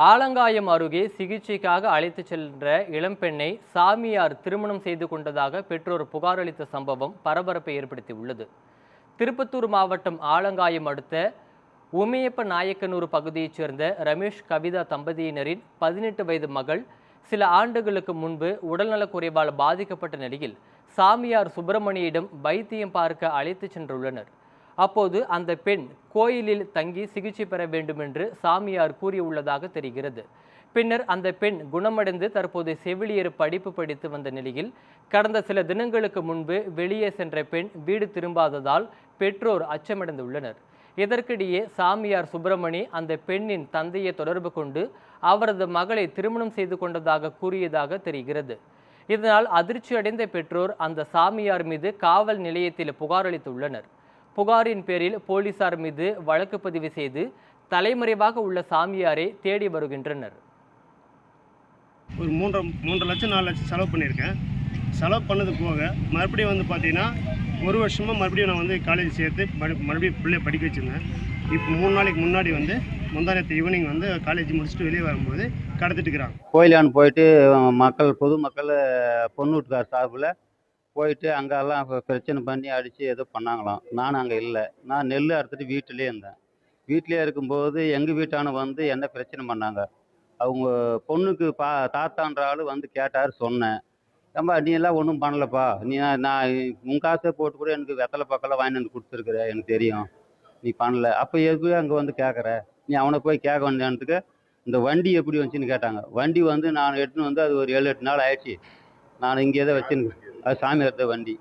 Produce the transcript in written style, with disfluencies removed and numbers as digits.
ஆலங்காயம் அருகே சிகிச்சைக்காக அழைத்துச் சென்ற இளம்பெண்ணை சாமியார் திருமணம் செய்து கொண்டதாக பெற்றோர் புகார் அளித்த சம்பவம் பரபரப்பை ஏற்படுத்தியுள்ளது. திருப்பத்தூர் மாவட்டம் ஆலங்காயம் அடுத்த உமையப்ப நாயக்கனூர் பகுதியைச் சேர்ந்த ரமேஷ் கவிதா தம்பதியினரின் 18 வயது மகள் சில ஆண்டுகளுக்கு முன்பு உடல்நலக்குறைவால் பாதிக்கப்பட்ட நிலையில் சாமியார் சுப்பிரமணியிடம் வைத்தியம் பார்க்க அழைத்துச் சென்றுள்ளனர். அப்போது அந்த பெண் கோயிலில் தங்கி சிகிச்சை பெற வேண்டும் என்று சாமியார் கூறியுள்ளதாக தெரிகிறது. பின்னர் அந்த பெண் குணமடைந்து தற்போது செவிலியர் படிப்பு படித்து வந்த நிலையில் கடந்த சில தினங்களுக்கு முன்பு வெளியே சென்ற பெண் வீடு திரும்பாததால் பெற்றோர் அச்சமடைந்துள்ளனர். இதற்கிடையே சாமியார் சுப்பிரமணி அந்த பெண்ணின் தந்தையை தொடர்பு கொண்டு அவரது மகளை திருமணம் செய்து கொண்டதாக கூறியதாக தெரிகிறது. இதனால் அதிர்ச்சி அடைந்த பெற்றோர் அந்த சாமியார் மீது காவல் நிலையத்தில் புகார் அளித்துள்ளனர். புகாரின் பேரில் போலீசார் மீது வழக்கு பதிவு செய்து தலைமறைவாக உள்ள சாமியாரை தேடி வருகின்றனர். ஒரு 3 லட்சம் 4 லட்சம் செலவு பண்ணியிருக்கேன். செலவு பண்ணது போக மறுபடியும் பார்த்தீங்கன்னா 1 வருஷமாக மறுபடியும் நான் காலேஜ் சேர்த்து மறுபடியும் பிள்ளைய படிக்க வச்சுருந்தேன். இப்போ 3 நாளைக்கு முன்னாடி முந்தானத்து ஈவினிங் காலேஜ் முடிச்சுட்டு வெளியே வரும்போது கடத்திட்டு இருக்கிறாங்க. கோயிலான்னு போயிட்டு பொதுமக்கள் பொண்ணு வீட்டுக்கார் சார்பில் போயிட்டு அங்கெல்லாம் பிரச்சனை பண்ணி அடித்து ஏதோ பண்ணாங்களாம். நானும் அங்கே இல்லை. நான் நெல் அறுத்துட்டு வீட்டிலே இருந்தேன். வீட்டிலே இருக்கும்போது எங்கள் வீட்டான என்ன பிரச்சனை பண்ணாங்க. அவங்க பொண்ணுக்கு தாத்தான்ற ஆள் கேட்டார். சொன்னேன், ஏம்பா நீ எல்லாம் ஒன்றும் பண்ணலப்பா, நீ நான் உன் காசை போட்டு கூட எனக்கு வெத்தலை பக்கம்லாம் வாங்கிட்டு வந்து கொடுத்துருக்குற, எனக்கு தெரியும் நீ பண்ணல. அப்போ எதுவே அங்கே கேட்குற, நீ அவனை போய் கேட்க வேண்டியதுக்கு இந்த வண்டி எப்படி வந்துச்சுன்னு கேட்டாங்க. வண்டி நான் எடுத்துன்னு அது ஒரு 7-8 நாள் ஆயிடுச்சு. நான் இங்கே தான் வச்சுன்னு, அது சாமி எடுத்த வண்டி.